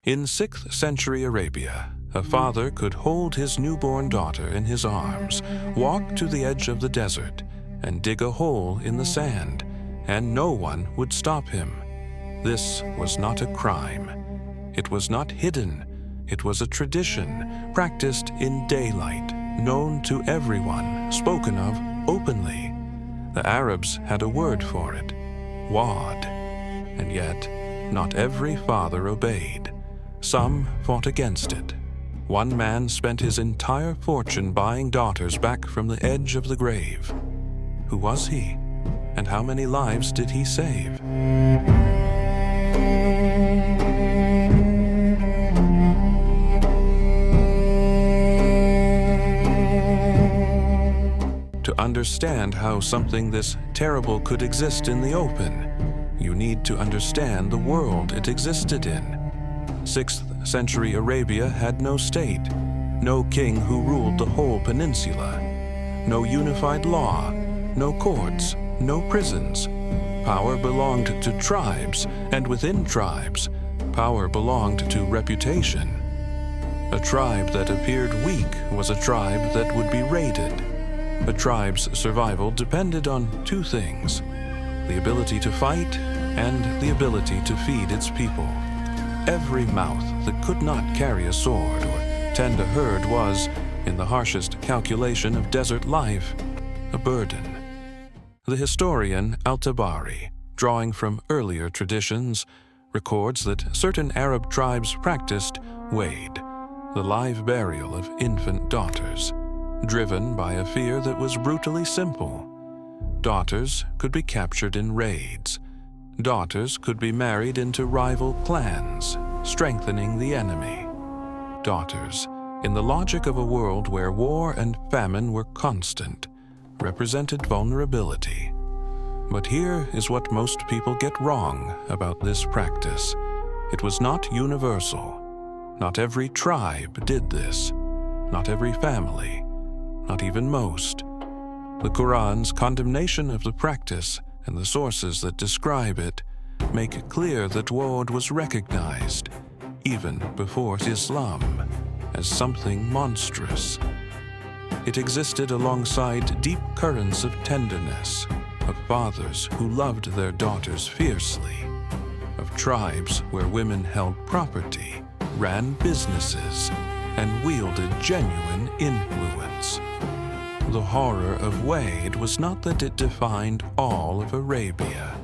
In 6th century Arabia, a father could hold his newborn daughter in his arms, walk to the edge of the desert, and dig a hole in the sand, and no one would stop him. This was not a crime. It was not hidden. It was a tradition, practiced in daylight, known to everyone, spoken of openly. The Arabs had a word for it, wad. And yet, not every father obeyed. Some fought against it. One man spent his entire fortune buying daughters back from the edge of the grave. Who was he? And how many lives did he save? To understand how something this terrible could exist in the open, you need to understand the world it existed in. 6th century Arabia had no state, no king who ruled the whole peninsula, no unified law, no courts, no prisons. Power belonged to tribes, and within tribes, power belonged to reputation. A tribe that appeared weak was a tribe that would be raided. A tribe's survival depended on two things: the ability to fight and the ability to feed its people. Every mouth that could not carry a sword or tend a herd was, in the harshest calculation of desert life, a burden. The historian Al-Tabari, drawing from earlier traditions, records that certain Arab tribes practiced wade, the live burial of infant daughters, driven by a fear that was brutally simple. Daughters could be captured in raids. Daughters could be married into rival clans, strengthening the enemy. Daughters, in the logic of a world where war and famine were constant, represented vulnerability. But here is what most people get wrong about this practice. It was not universal. Not every tribe did this. Not every family. Not even most. The Quran's condemnation of the practice and the sources that describe it make clear that wad was recognized, even before Islam, as something monstrous. It existed alongside deep currents of tenderness, of fathers who loved their daughters fiercely, of tribes where women held property, ran businesses, and wielded genuine influence. The horror of wade was not that it defined all of Arabia.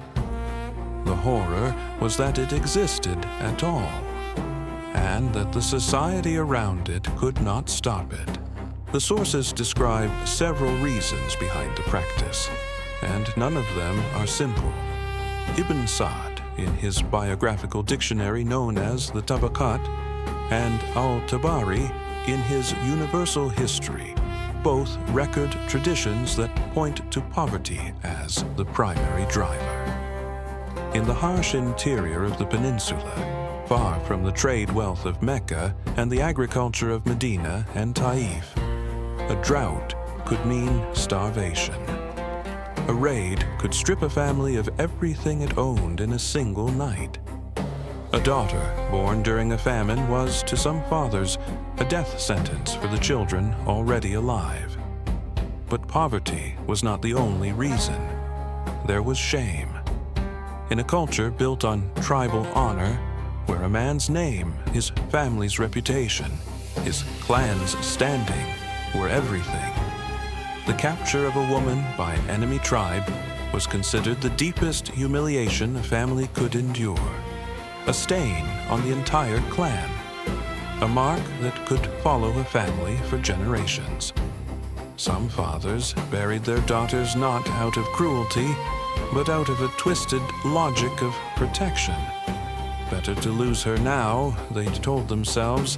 The horror was that it existed at all, and that the society around it could not stop it. The sources describe several reasons behind the practice, and none of them are simple. Ibn Sa'd, in his biographical dictionary known as the Tabaqat, and Al-Tabari, in his universal history, both record traditions that point to poverty as the primary driver. In the harsh interior of the peninsula, far from the trade wealth of Mecca and the agriculture of Medina and Taif, a drought could mean starvation. A raid could strip a family of everything it owned in a single night. A daughter born during a famine was, to some fathers, a death sentence for the children already alive. But poverty was not the only reason. There was shame. In a culture built on tribal honor, where a man's name, his family's reputation, his clan's standing were everything, the capture of a woman by an enemy tribe was considered the deepest humiliation a family could endure. A stain on the entire clan, a mark that could follow a family for generations. Some fathers buried their daughters not out of cruelty, but out of a twisted logic of protection. Better to lose her now, they told themselves,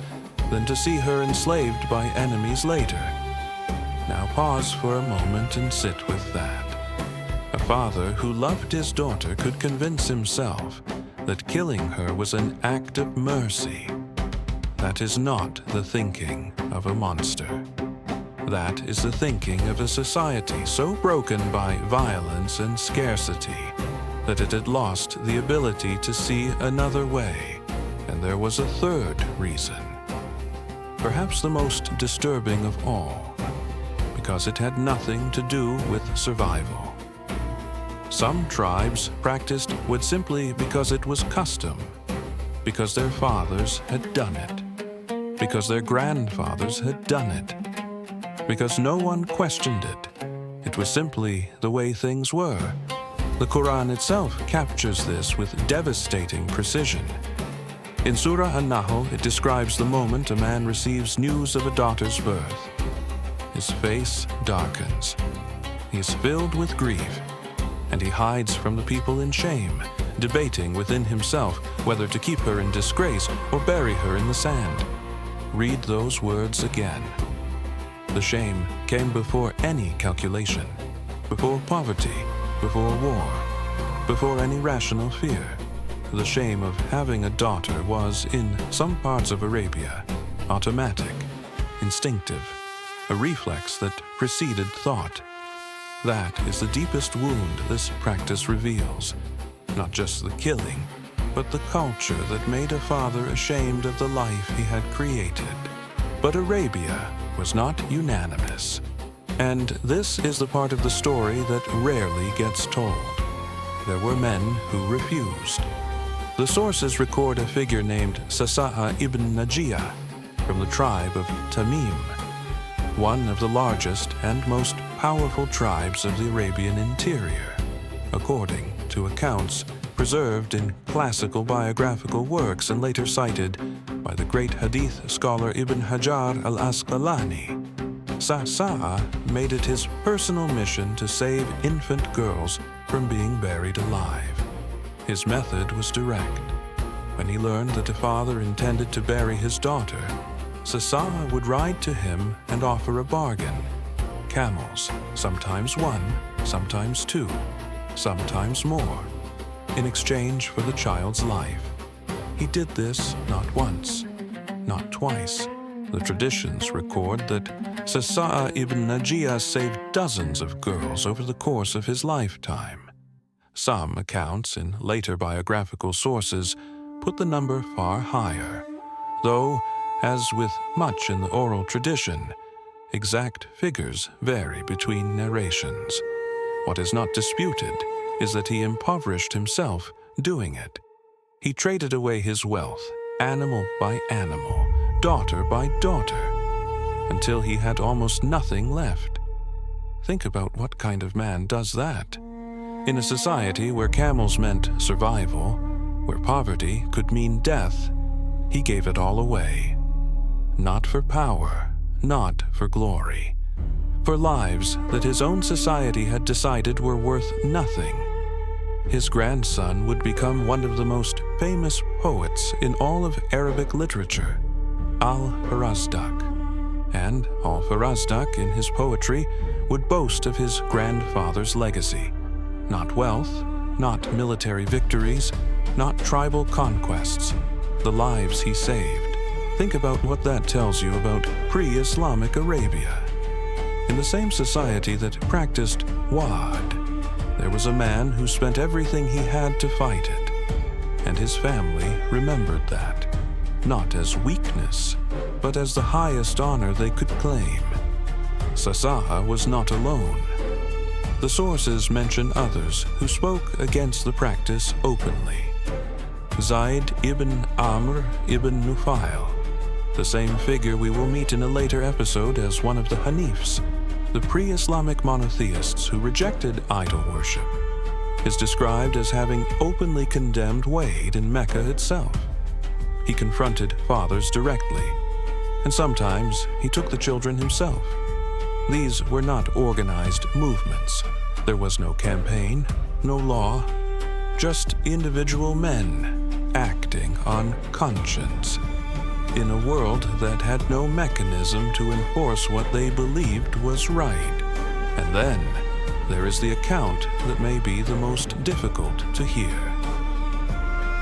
than to see her enslaved by enemies later. Now pause for a moment and sit with that. A father who loved his daughter could convince himself that killing her was an act of mercy. That is not the thinking of a monster. That is the thinking of a society so broken by violence and scarcity that it had lost the ability to see another way, and And there was a third reason, perhaps the most disturbing of all, because it had nothing to do with survival. Some tribes practiced wood simply because it was custom, because their fathers had done it, because their grandfathers had done it, because no one questioned it. It was simply the way things were. The Quran itself captures this with devastating precision. In Surah An-Nahl, it describes the moment a man receives news of a daughter's birth. His face darkens. He is filled with grief, and he hides from the people in shame, debating within himself whether to keep her in disgrace or bury her in the sand. Read those words again. The shame came before any calculation, before poverty, before war, before any rational fear. The shame of having a daughter was, in some parts of Arabia, automatic, instinctive, a reflex that preceded thought. That is the deepest wound this practice reveals. Not just the killing, but the culture that made a father ashamed of the life he had created. But Arabia was not unanimous. And this is the part of the story that rarely gets told. There were men who refused. The sources record a figure named Sasa'a ibn Najiyah from the tribe of Tamim, one of the largest and most powerful tribes of the Arabian interior, according to accounts preserved in classical biographical works and later cited by the great hadith scholar Ibn Hajar al-Asqalani. Sasa'a made it his personal mission to save infant girls from being buried alive. His method was direct. When he learned that a father intended to bury his daughter, Sasa'a would ride to him and offer a bargain. Camels, sometimes one, sometimes two, sometimes more, in exchange for the child's life. He did this not once, not twice. The traditions record that Sasa'a ibn Najiyah saved dozens of girls over the course of his lifetime. Some accounts in later biographical sources put the number far higher, though, as with much in the oral tradition, exact figures vary between narrations. What is not disputed is that he impoverished himself doing it. He traded away his wealth, animal by animal, daughter by daughter, until he had almost nothing left. Think about what kind of man does that. In a society where camels meant survival, where poverty could mean death, he gave it all away. Not for power, not for glory, for lives that his own society had decided were worth nothing. His grandson would become one of the most famous poets in all of Arabic literature, Al-Farazdak. And Al-Farazdak, in his poetry, would boast of his grandfather's legacy. Not wealth, not military victories, not tribal conquests, the lives he saved. Think about what that tells you about pre-Islamic Arabia. In the same society that practiced Wa'ad, there was a man who spent everything he had to fight it, and his family remembered that, not as weakness, but as the highest honor they could claim. Sasa'a was not alone. The sources mention others who spoke against the practice openly. Zayd ibn Amr ibn Nufail, the same figure we will meet in a later episode as one of the Hanifs, the pre-Islamic monotheists who rejected idol worship, is described as having openly condemned Wade in Mecca itself. He confronted fathers directly, and sometimes he took the children himself. These were not organized movements. There was no campaign, no law, just individual men acting on conscience in a world that had no mechanism to enforce what they believed was right. And then there is the account that may be the most difficult to hear.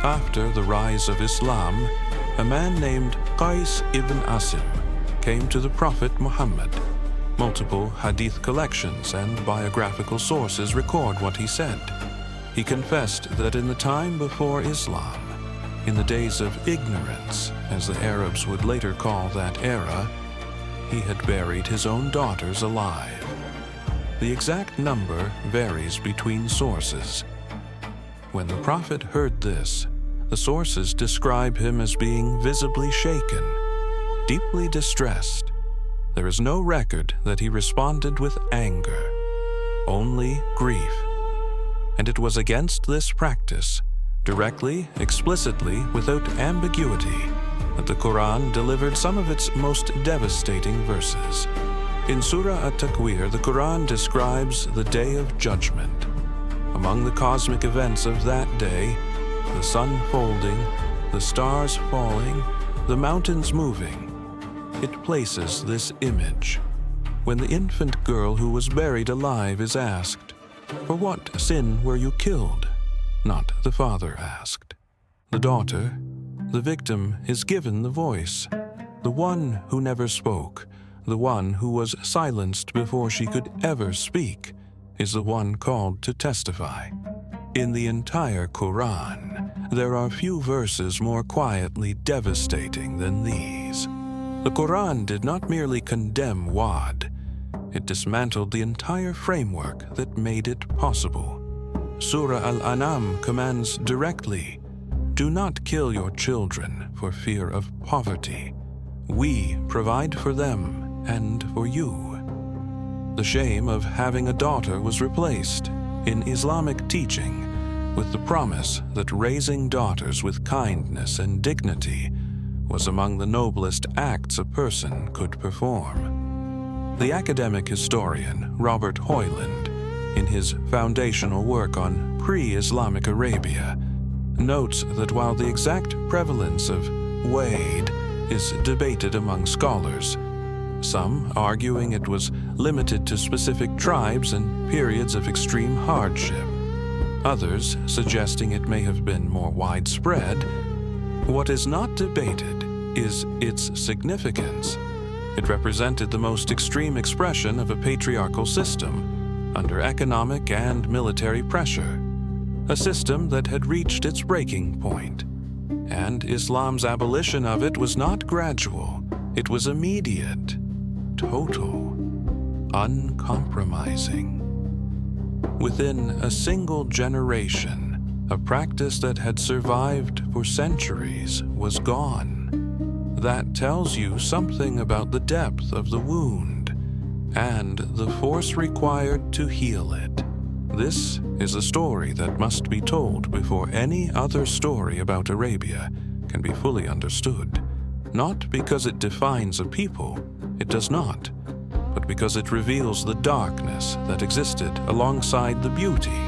After the rise of Islam, a man named Qais ibn Asim came to the Prophet Muhammad. Multiple hadith collections and biographical sources record what he said. He confessed that in the time before Islam, in the days of ignorance, as the Arabs would later call that era, he had buried his own daughters alive. The exact number varies between sources. When the prophet heard this, the sources describe him as being visibly shaken, deeply distressed. There is no record that he responded with anger, only grief. And it was against this practice, directly, explicitly, without ambiguity, that the Quran delivered some of its most devastating verses. In Surah At-Takwir, the Quran describes the Day of Judgment. Among the cosmic events of that day, the sun folding, the stars falling, the mountains moving, it places this image. When the infant girl who was buried alive is asked, "For what sin were you killed?" Not the father asked. The daughter, the victim, is given the voice. The one who never spoke, the one who was silenced before she could ever speak, is the one called to testify. In the entire Quran, there are few verses more quietly devastating than these. The Quran did not merely condemn Wad, it dismantled the entire framework that made it possible. Surah Al-An'am commands directly, "Do not kill your children for fear of poverty. We provide for them and for you." The shame of having a daughter was replaced, in Islamic teaching, with the promise that raising daughters with kindness and dignity was among the noblest acts a person could perform. The academic historian Robert Hoyland, in his foundational work on Pre-Islamic Arabia, notes that while the exact prevalence of Wade is debated among scholars, some arguing it was limited to specific tribes and periods of extreme hardship, others suggesting it may have been more widespread, what is not debated is its significance. It represented the most extreme expression of a patriarchal system under economic and military pressure, a system that had reached its breaking point. And Islam's abolition of it was not gradual, it was immediate, total, uncompromising. Within a single generation, a practice that had survived for centuries was gone. That tells you something about the depth of the wound and the force required to heal it. This is a story that must be told before any other story about Arabia can be fully understood. Not because it defines a people, it does not, but because it reveals the darkness that existed alongside the beauty,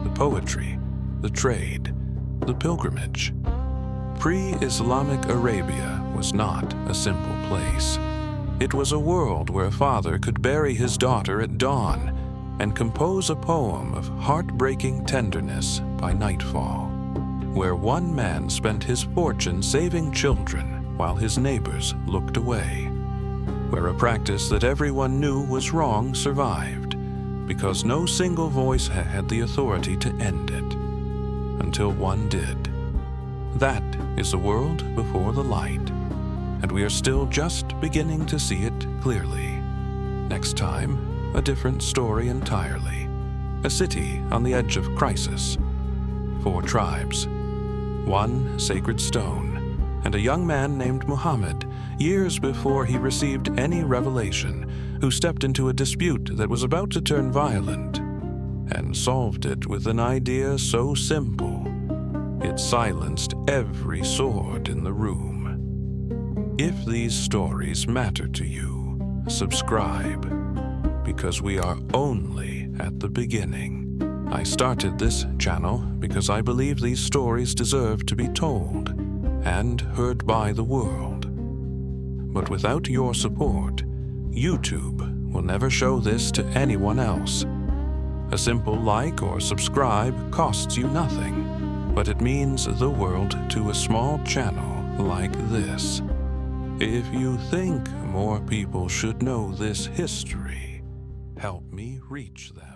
the poetry, the trade, the pilgrimage. Pre-Islamic Arabia was not a simple place. It was a world where a father could bury his daughter at dawn and compose a poem of heartbreaking tenderness by nightfall, where one man spent his fortune saving children while his neighbors looked away, where a practice that everyone knew was wrong survived, because no single voice had the authority to end it, until one did. That is a world before the light, and we are still just beginning to see it clearly. Next time, a different story entirely. A city on the edge of crisis. 4 tribes. 1 sacred stone. And a young man named Muhammad, years before he received any revelation, who stepped into a dispute that was about to turn violent, and solved it with an idea so simple, it silenced every sword in the room. If these stories matter to you, subscribe, because we are only at the beginning. I started this channel because I believe these stories deserve to be told and heard by the world. But without your support, YouTube will never show this to anyone else. A simple like or subscribe costs you nothing, but it means the world to a small channel like this. If you think more people should know this history, help me reach them.